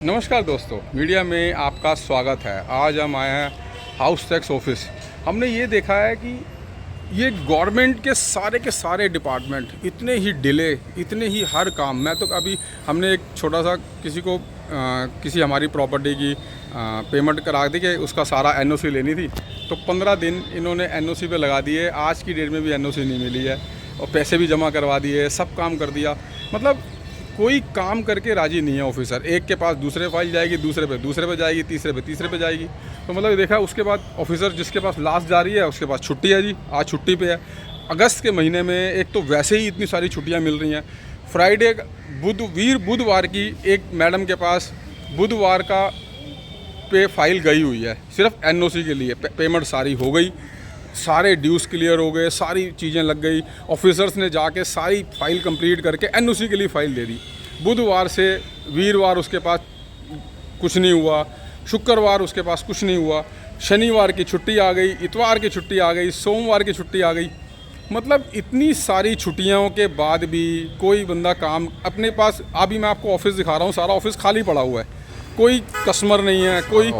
नमस्कार दोस्तों, मीडिया में आपका स्वागत है। आज हम आए हैं हाउस टैक्स ऑफिस। हमने ये देखा है कि ये गवर्नमेंट के सारे डिपार्टमेंट इतने ही डिले, इतने ही हर काम। मैं तो अभी हमने एक छोटा सा किसी हमारी प्रॉपर्टी की पेमेंट करा दी कि उसका सारा एनओसी लेनी थी, तो 15 दिन इन्होंने एनओसी पे लगा दिए। आज की डेट में भी एनओसी नहीं मिली है और पैसे भी जमा करवा दिए, सब काम कर दिया। मतलब कोई काम करके राजी नहीं है ऑफिसर। एक के पास दूसरे फाइल जाएगी, दूसरे पे जाएगी, तीसरे पे जाएगी। तो मतलब देखा, उसके बाद ऑफिसर जिसके पास लास्ट जा रही है उसके पास छुट्टी है जी, आज छुट्टी पे है। अगस्त के महीने में एक तो वैसे ही इतनी सारी छुट्टियां मिल रही हैं। फ्राइडे बुधवार की एक मैडम के पास बुधवार का पे फाइल गई हुई है सिर्फ एनओसी के लिए। पेमेंट सारी हो गई, सारे ड्यूज़ क्लियर हो गए, सारी चीज़ें लग गई। ऑफिसर्स ने जाके सारी फाइल कंप्लीट करके एनओसी के लिए फ़ाइल दे दी। बुधवार से वीरवार उसके पास कुछ नहीं हुआ, शुक्रवार उसके पास कुछ नहीं हुआ, शनिवार की छुट्टी आ गई, इतवार की छुट्टी आ गई, सोमवार की छुट्टी आ गई। मतलब इतनी सारी छुट्टियों के बाद भी कोई बंदा काम अपने पास। अभी मैं आपको ऑफिस दिखा रहा हूँ, सारा ऑफिस खाली पड़ा हुआ है, कोई कस्टमर नहीं है, कोई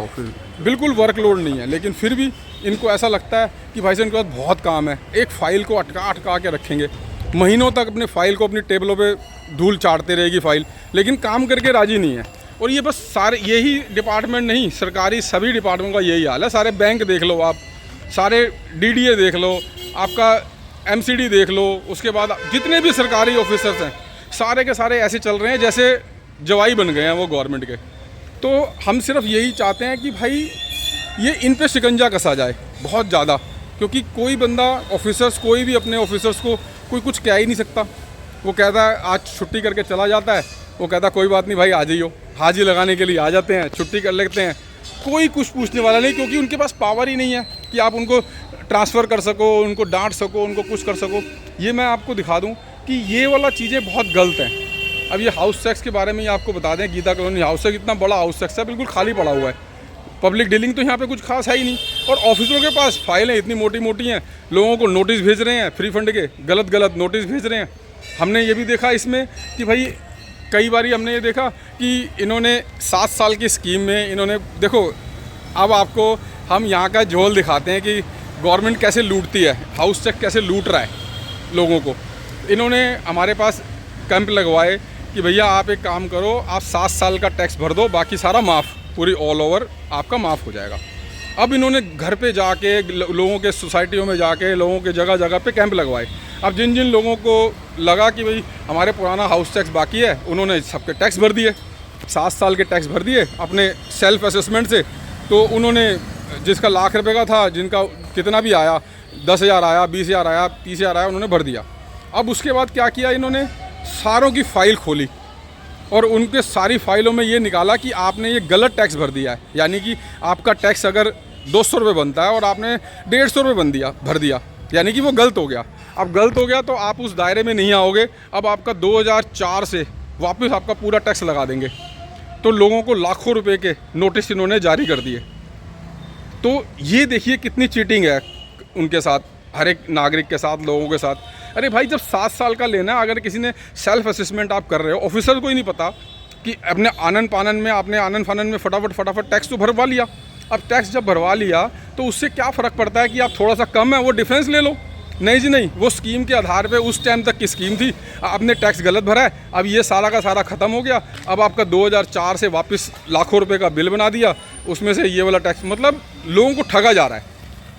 बिल्कुल वर्कलोड नहीं है। लेकिन फिर भी इनको ऐसा लगता है कि भाई साहब इनके पास बहुत काम है। एक फ़ाइल को अटका के रखेंगे, महीनों तक अपने फ़ाइल को अपनी टेबलों पे धूल चाटते रहेगी फ़ाइल, लेकिन काम करके राजी नहीं है। और ये बस सारे यही डिपार्टमेंट नहीं, सरकारी सभी डिपार्टमेंट का यही हाल है। सारे बैंक देख लो आप, सारे डीडीए देख लो, आपका एमसीडी देख लो, उसके बाद जितने भी सरकारी ऑफिसर्स हैं सारे के सारे ऐसे चल रहे हैं जैसे जवाई बन गए हैं वो गवर्नमेंट के। तो हम सिर्फ यही चाहते हैं कि भाई ये इन पे शिकंजा कसा जाए बहुत ज़्यादा, क्योंकि कोई बंदा ऑफिसर्स, कोई भी अपने ऑफिसर्स को कोई कुछ कह ही नहीं सकता। वो कहता है आज छुट्टी करके चला जाता है, वो कहता कोई बात नहीं भाई आ जाइयो, हाजिरी लगाने के लिए आ जाते हैं, छुट्टी कर लेते हैं। कोई कुछ पूछने वाला नहीं, क्योंकि उनके पास पावर ही नहीं है कि आप उनको ट्रांसफ़र कर सको, उनको डांट सको, उनको कुछ कर सको। ये मैं आपको दिखा दूँ कि ये वाला चीज़ें बहुत गलत हैं। अब ये हाउस टैक्स के बारे में ही आपको बता दें, गीता कॉलोनी हाउस टैक्स इतना बड़ा हाउस टैक्स है, बिल्कुल खाली पड़ा हुआ है। पब्लिक डीलिंग तो यहाँ पे कुछ खास है ही नहीं, और ऑफिसरों के पास फाइलें इतनी मोटी मोटी हैं, लोगों को नोटिस भेज रहे हैं फ्री फंड के, गलत नोटिस भेज रहे हैं। हमने ये भी देखा इसमें कि भाई कई बारी हमने ये देखा कि इन्होंने 7 साल की स्कीम में इन्होंने देखो। अब आपको हम यहाँ का झोल दिखाते हैं कि गवर्नमेंट कैसे लूटती है, हाउस टैक्स कैसे लूट रहा है लोगों को। इन्होंने हमारे पास कैंप लगवाए कि भैया आप एक काम करो, आप 7 साल का टैक्स भर दो, बाकी सारा माफ़, पूरी ऑल ओवर आपका माफ़ हो जाएगा। अब इन्होंने घर पे जाके लोगों के सोसाइटियों में जाके लोगों के जगह जगह पे कैंप लगवाए। अब जिन जिन लोगों को लगा कि भाई हमारे पुराना हाउस टैक्स बाकी है, उन्होंने सबके टैक्स भर दिए, 7 साल के टैक्स भर दिए अपने सेल्फ असेसमेंट से। तो उन्होंने जिसका लाख रुपये का था, जिनका कितना भी आया, 10,000 आया, 20,000 आया, 30,000 आया, उन्होंने भर दिया। अब उसके बाद क्या किया, इन्होंने सारों की फ़ाइल खोली और उनके सारी फाइलों में ये निकाला कि आपने ये गलत टैक्स भर दिया है। यानी कि आपका टैक्स अगर 200 रुपये बनता है और आपने 150 रुपये भर दिया, यानी कि वो गलत हो गया। अब गलत हो गया तो आप उस दायरे में नहीं आओगे। अब आपका 2004 से वापस आपका पूरा टैक्स लगा देंगे। तो लोगों को लाखों रुपए के नोटिस इन्होंने जारी कर दिए। तो ये देखिए कितनी चीटिंग है उनके साथ, हर एक नागरिक के साथ, लोगों के साथ। अरे भाई जब 7 साल का लेना है, अगर किसी ने सेल्फ असेसमेंट आप कर रहे हो, ऑफिसर को ही नहीं पता कि अपने आनन फानन में फटाफट टैक्स तो भरवा लिया। अब टैक्स जब भरवा लिया तो उससे क्या फ़र्क पड़ता है कि आप थोड़ा सा कम है वो डिफरेंस ले लो। नहीं जी नहीं, वो स्कीम के आधार पे उस टाइम तक की स्कीम थी, आपने टैक्स गलत भरा है, अब ये सारा का सारा ख़त्म हो गया। अब आपका 2004 से वापस लाखों रुपए का बिल बना दिया, उसमें से ये वाला टैक्स। मतलब लोगों को ठगा जा रहा है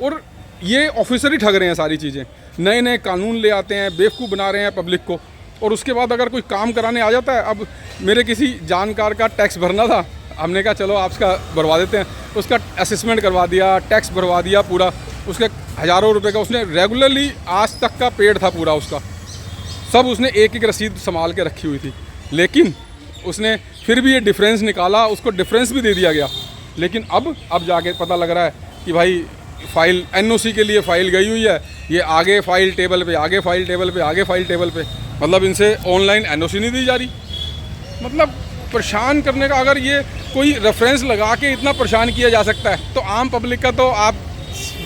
और ये ऑफिसर ही ठग रहे हैं सारी चीज़ें। नए नए कानून ले आते हैं, बेवकूफ़ बना रहे हैं पब्लिक को, और उसके बाद अगर कोई काम कराने आ जाता है। अब मेरे किसी जानकार का टैक्स भरना था, हमने कहा चलो आपका भरवा देते हैं। उसका असेसमेंट करवा दिया, टैक्स भरवा दिया पूरा, उसके हज़ारों रुपए का उसने रेगुलरली आज तक का पेड था पूरा उसका, सब उसने एक एक रसीद संभाल के रखी हुई थी। लेकिन उसने फिर भी ये डिफरेंस निकाला, उसको डिफरेंस भी दे दिया गया। लेकिन अब जाके पता लग रहा है कि भाई फ़ाइल एनओसी के लिए फ़ाइल गई हुई है, ये आगे फ़ाइल टेबल पे, आगे फ़ाइल टेबल पे, आगे फ़ाइल टेबल पे। मतलब इनसे ऑनलाइन एनओसी नहीं दी जा रही। मतलब परेशान करने का, अगर ये कोई रेफरेंस लगा के इतना परेशान किया जा सकता है तो आम पब्लिक का तो आप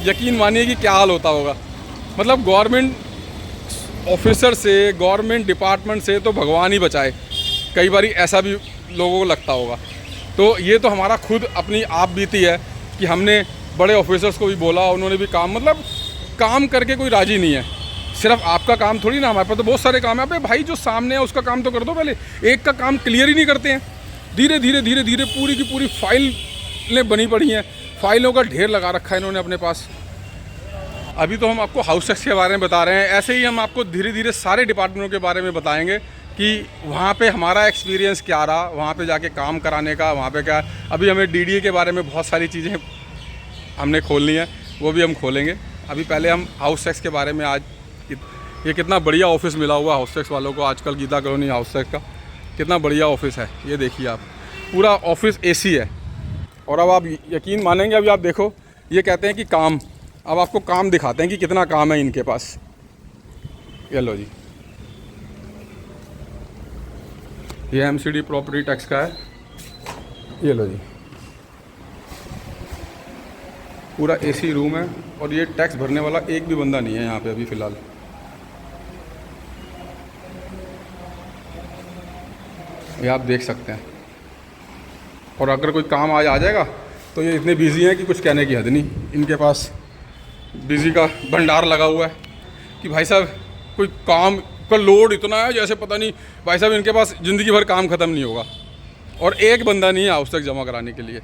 यकीन मानिए कि क्या हाल होता होगा। मतलब गवर्नमेंट ऑफिसर से, गवर्नमेंट डिपार्टमेंट से तो भगवान ही बचाए। कई बार ऐसा भी लोगों को लगता होगा। तो ये तो हमारा खुद अपनी आप बीती है कि हमने बड़े ऑफिसर्स को भी बोला, उन्होंने भी काम मतलब काम करके कोई राज़ी नहीं है। सिर्फ आपका काम थोड़ी ना, हमारे पास तो बहुत सारे काम है। अबे भाई जो सामने है उसका काम तो कर दो पहले, एक का काम क्लियर ही नहीं करते हैं। धीरे धीरे धीरे धीरे पूरी की पूरी फाइलें बनी पड़ी हैं, फाइलों का ढेर लगा रखा है इन्होंने अपने पास। अभी तो हम आपको हाउस टैक्स के बारे में बता रहे हैं, ऐसे ही हम आपको धीरे धीरे सारे डिपार्टमेंटों के बारे में बताएंगे कि वहाँ पे हमारा एक्सपीरियंस क्या रहा, वहाँ पे जाके काम कराने का, वहाँ पे क्या। अभी हमें डीडीए के बारे में बहुत सारी चीज़ें हमने खोलनी है, वो भी हम खोलेंगे। अभी पहले हम हाउस टैक्स के बारे में, आज ये कितना बढ़िया ऑफिस मिला हुआ हाउस टैक्स वालों को आजकल, गीता कॉलोनी हाउस टैक्स का कितना बढ़िया ऑफिस है। ये देखिए आप, पूरा ऑफिस एसी है। और अब आप यकीन मानेंगे, अभी आप देखो, ये कहते हैं कि काम, अब आपको काम दिखाते हैं कि कितना काम है इनके पास। ये लो जी, ये एमसीडी प्रॉपर्टी टैक्स का है। ये लो जी, पूरा एसी रूम है और ये टैक्स भरने वाला एक भी बंदा नहीं है यहाँ पे अभी फ़िलहाल। ये आप देख सकते हैं। और अगर कोई काम आज आ जाएगा तो ये इतने बिजी हैं कि कुछ कहने की हद नहीं। इनके पास बिजी का भंडार लगा हुआ है कि भाई साहब कोई काम का लोड इतना है जैसे पता नहीं, भाई साहब इनके पास ज़िंदगी भर काम ख़त्म नहीं होगा और एक बंदा नहीं है हाउस टैक्स जमा कराने के लिए।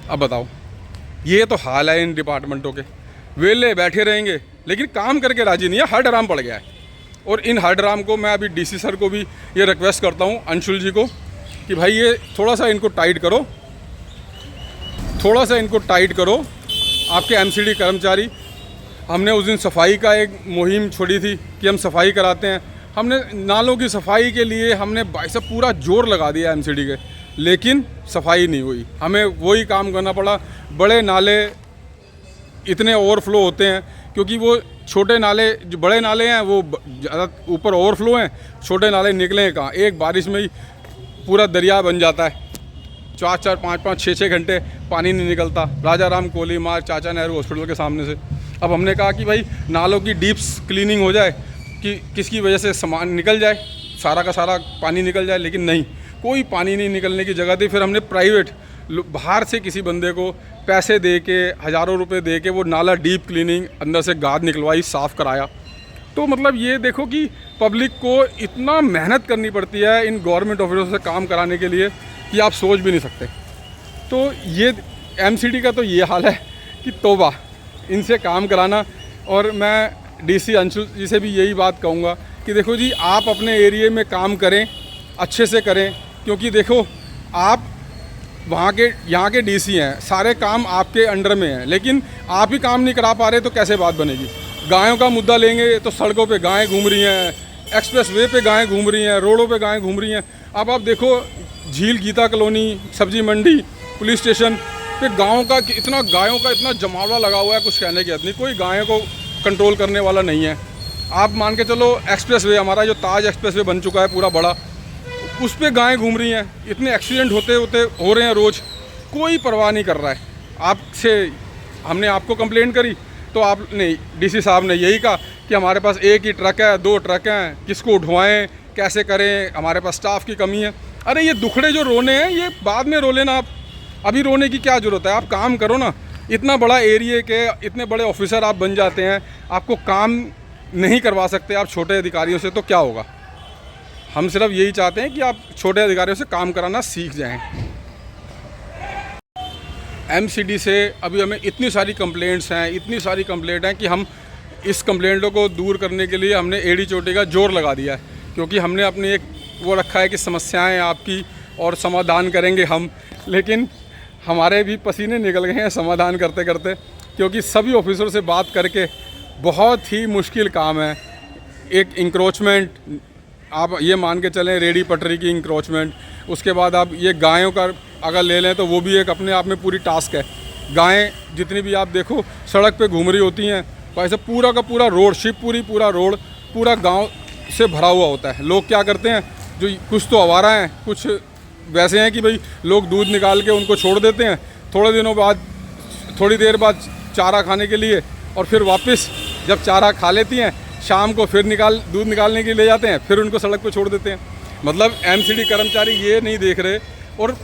अब बताओ, ये तो हाल है इन डिपार्टमेंटों के। वेले बैठे रहेंगे लेकिन काम करके राजी नहीं है, हर डराम पड़ गया है। और इन हर डराम को मैं अभी डीसी सर को भी ये रिक्वेस्ट करता हूँ, अंशुल जी को, कि भाई ये थोड़ा सा इनको टाइट करो, थोड़ा सा इनको टाइट करो। आपके एमसीडी कर्मचारी, हमने उस दिन सफाई का एक मुहिम छोड़ी थी कि हम सफाई कराते हैं। हमने नालों की सफाई के लिए हमने भाई साहब पूरा जोर लगा दिया एमसीडी के, लेकिन सफाई नहीं हुई। हमें वही काम करना पड़ा। बड़े नाले इतने ओवरफ्लो होते हैं क्योंकि वो छोटे नाले, जो बड़े नाले हैं वो ज़्यादा ऊपर ओवरफ्लो हैं, छोटे नाले निकले कहाँ। एक बारिश में ही पूरा दरिया बन जाता है, 4-4, 5-5, 6-6 घंटे पानी नहीं निकलता। राजा राम कोली मार्ग चाचा नेहरू हॉस्पिटल के सामने से। अब हमने कहा कि भाई नालों की डीप क्लीनिंग हो जाए कि किसकी वजह से सामान निकल जाए, सारा का सारा पानी निकल जाए, लेकिन नहीं, कोई पानी नहीं निकलने की जगह थी। फिर हमने प्राइवेट बाहर से किसी बंदे को पैसे दे के, हज़ारों रुपए दे के वो नाला डीप क्लीनिंग, अंदर से गाद निकलवाई, साफ़ कराया। तो मतलब ये देखो कि पब्लिक को इतना मेहनत करनी पड़ती है इन गवर्नमेंट ऑफिसों से काम कराने के लिए कि आप सोच भी नहीं सकते। तो ये एमसीडी का तो ये हाल है कि तौबा, इनसे काम कराना। और मैं डीसी अंशुल जी से भी यही बात कहूँगा कि देखो जी, आप अपने एरिए में काम करें, अच्छे से करें, क्योंकि देखो आप वहाँ के, यहाँ के डीसी हैं, सारे काम आपके अंडर में हैं, लेकिन आप ही काम नहीं करा पा रहे तो कैसे बात बनेगी। गायों का मुद्दा लेंगे तो सड़कों पे गायें घूम रही हैं, एक्सप्रेस वे पे गायें घूम रही हैं, रोडों पे गायें घूम रही हैं। अब आप देखो झील, गीता कॉलोनी, सब्जी मंडी, पुलिस स्टेशन पे गाँव का इतना, गायों का इतना जमावड़ा लगा हुआ है, कुछ कहने की हद नहीं। कोई गायों को कंट्रोल करने वाला नहीं है। आप मान के चलो एक्सप्रेस वे, हमारा जो ताज एक्सप्रेस वे बन चुका है पूरा बड़ा, उस पर गायें घूम रही हैं। इतने एक्सीडेंट हो रहे हैं रोज़, कोई परवाह नहीं कर रहा है। आपसे हमने आपको कंप्लेंट करी तो आपने, डीसी साहब ने यही कहा कि हमारे पास एक ही ट्रक है, 2 ट्रक हैं, किसको उठवाएं, कैसे करें, हमारे पास स्टाफ की कमी है। अरे ये दुखड़े जो रोने हैं ये बाद में रो लेना, आप अभी रोने की क्या ज़रूरत है। आप काम करो ना। इतना बड़ा एरिया के इतने बड़े ऑफिसर आप बन जाते हैं, आपको काम नहीं करवा सकते आप छोटे अधिकारियों से, तो क्या होगा। हम सिर्फ यही चाहते हैं कि आप छोटे अधिकारियों से काम कराना सीख जाएं। एमसीडी से अभी हमें इतनी सारी कंप्लेंट्स हैं, इतनी सारी कंप्लेंट हैं कि हम इस कंप्लेंटों को दूर करने के लिए हमने एड़ी चोटी का जोर लगा दिया है, क्योंकि हमने अपनी एक वो रखा है कि समस्याएं आपकी और समाधान करेंगे हम। लेकिन हमारे भी पसीने निकल गए हैं समाधान करते करते, क्योंकि सभी ऑफिसरों से बात करके बहुत ही मुश्किल काम है। एक इंक्रोचमेंट, आप ये मान के चलें, रेडी पटरी की इंक्रोचमेंट, उसके बाद आप ये गायों का अगर ले लें तो वो भी एक अपने आप में पूरी टास्क है। गायें जितनी भी आप देखो सड़क पे घूम रही होती हैं, वैसे पूरा का पूरा रोड, शिवपुरी पूरा रोड पूरा गांव से भरा हुआ होता है। लोग क्या करते हैं, जो कुछ तो आवारा हैं, कुछ वैसे हैं कि भाई लोग दूध निकाल के उनको छोड़ देते हैं, थोड़े दिनों बाद, थोड़ी देर बाद चारा खाने के लिए, और फिर वापस जब चारा खा लेती हैं शाम को फिर दूध निकालने के लिए ले जाते हैं, फिर उनको सड़क पर छोड़ देते हैं। मतलब एमसीडी कर्मचारी ये नहीं देख रहे। और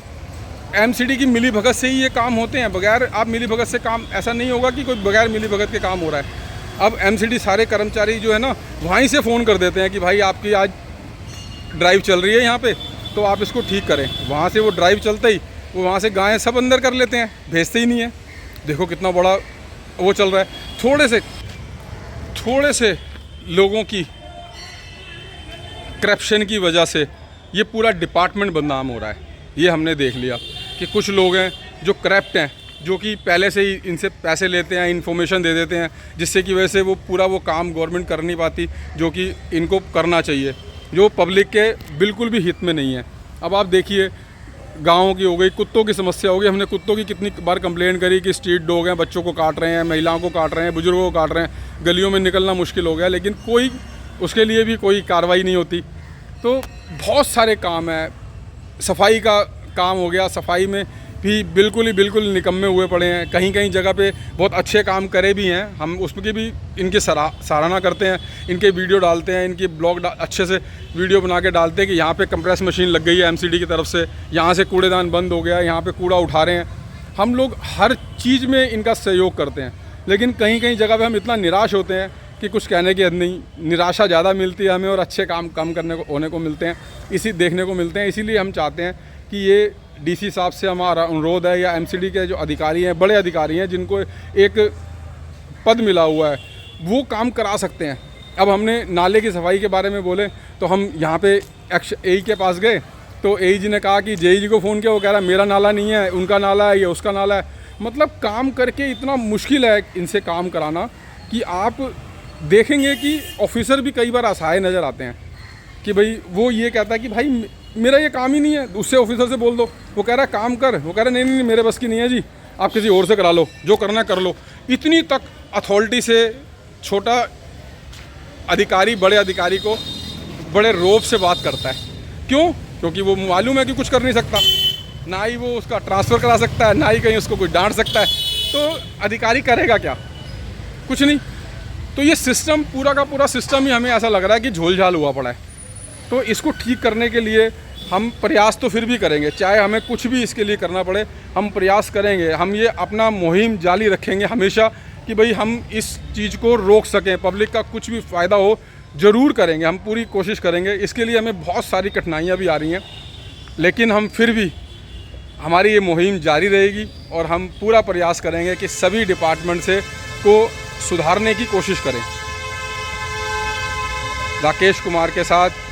एमसीडी की मिली भगत से ही ये काम होते हैं। बगैर आप मिली भगत से काम ऐसा नहीं होगा कि कोई बगैर मिली भगत के काम हो रहा है। अब एमसीडी सारे कर्मचारी जो है ना वहीं से फ़ोन कर देते हैं कि भाई आपकी आज ड्राइव चल रही है यहाँ पे, तो आप इसको ठीक करें। वहाँ से वो ड्राइव चलते ही वो वहाँ से गायें सब अंदर कर लेते हैं, भेजते ही नहीं है। देखो कितना बड़ा वो चल रहा है। थोड़े से लोगों की करप्शन की वजह से ये पूरा डिपार्टमेंट बदनाम हो रहा है। ये हमने देख लिया कि कुछ लोग हैं जो करप्ट हैं, जो कि पहले से ही इनसे पैसे लेते हैं, इन्फॉर्मेशन दे देते हैं, जिससे कि वजह से वो पूरा वो काम गवर्नमेंट कर नहीं पाती जो कि इनको करना चाहिए, जो पब्लिक के बिल्कुल भी हित में नहीं है। अब आप देखिए गाँव की हो गई, कुत्तों की समस्या हो गई। हमने कुत्तों की कितनी बार कंप्लेंट करी कि स्ट्रीट डॉग हैं, बच्चों को काट रहे हैं, महिलाओं को काट रहे हैं, बुजुर्गों को काट रहे हैं, गलियों में निकलना मुश्किल हो गया, लेकिन कोई उसके लिए भी कोई कार्रवाई नहीं होती। तो बहुत सारे काम हैं। सफाई का काम हो गया, सफाई में भी बिल्कुल निकम्मे हुए पड़े हैं। कहीं कहीं जगह पे बहुत अच्छे काम करे भी हैं, हम उसकी भी इनकी सराहना करते हैं। इनके वीडियो डालते हैं, इनकी ब्लॉग अच्छे से वीडियो बना के डालते हैं कि यहाँ पे कंप्रेस मशीन लग गई है एमसीडी की तरफ से, यहाँ से कूड़ेदान बंद हो गया, यहाँ पे कूड़ा उठा रहे हैं। हम लोग हर चीज़ में इनका सहयोग करते हैं, लेकिन कहीं कहीं जगह पे हम इतना निराश होते हैं कि कुछ कहने की हद नहीं। निराशा ज़्यादा मिलती है हमें और अच्छे काम कम होने को मिलते हैं, देखने को मिलते हैं। इसीलिए हम चाहते हैं कि ये डीसी साहब से हमारा अनुरोध है, या एमसीडी के जो अधिकारी हैं, बड़े अधिकारी हैं जिनको एक पद मिला हुआ है, वो काम करा सकते हैं। अब हमने नाले की सफाई के बारे में बोले तो हम यहाँ पे एई के पास गए तो एई जी ने कहा कि जेई जी को फ़ोन किया, वो कह रहा है मेरा नाला नहीं है, उनका नाला है, ये उसका नाला है। मतलब काम करके इतना मुश्किल है इनसे काम कराना कि आप देखेंगे कि ऑफिसर भी कई बार असहाय नज़र आते हैं कि भाई वो ये कहता है कि भाई मेरा ये काम ही नहीं है, उससे ऑफिसर से बोल दो। वो कह रहा है काम कर, वो कह रहा है नहीं मेरे बस की नहीं है जी, आप किसी और से करा लो, जो करना है कर लो। इतनी तक अथॉरिटी से छोटा अधिकारी बड़े अधिकारी को बड़े रौब से बात करता है। क्यों? क्योंकि वो मालूम है कि कुछ कर नहीं सकता, ना ही वो उसका ट्रांसफ़र करा सकता है, ना ही कहीं उसको कोई डांट सकता है। तो अधिकारी करेगा क्या? कुछ नहीं। तो ये सिस्टम पूरा का पूरा सिस्टम ही हमें ऐसा लग रहा है कि झोल-झाल हुआ पड़ा है। तो इसको ठीक करने के लिए हम प्रयास तो फिर भी करेंगे, चाहे हमें कुछ भी इसके लिए करना पड़े, हम प्रयास करेंगे। हम ये अपना मुहिम जारी रखेंगे हमेशा कि भाई हम इस चीज़ को रोक सकें, पब्लिक का कुछ भी फ़ायदा हो ज़रूर करेंगे, हम पूरी कोशिश करेंगे। इसके लिए हमें बहुत सारी कठिनाइयाँ भी आ रही हैं, लेकिन हम फिर भी हमारी ये मुहिम जारी रहेगी और हम पूरा प्रयास करेंगे कि सभी डिपार्टमेंट से को सुधारने की कोशिश करें। राकेश कुमार के साथ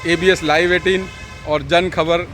ABS लाइव 18 और जन खबर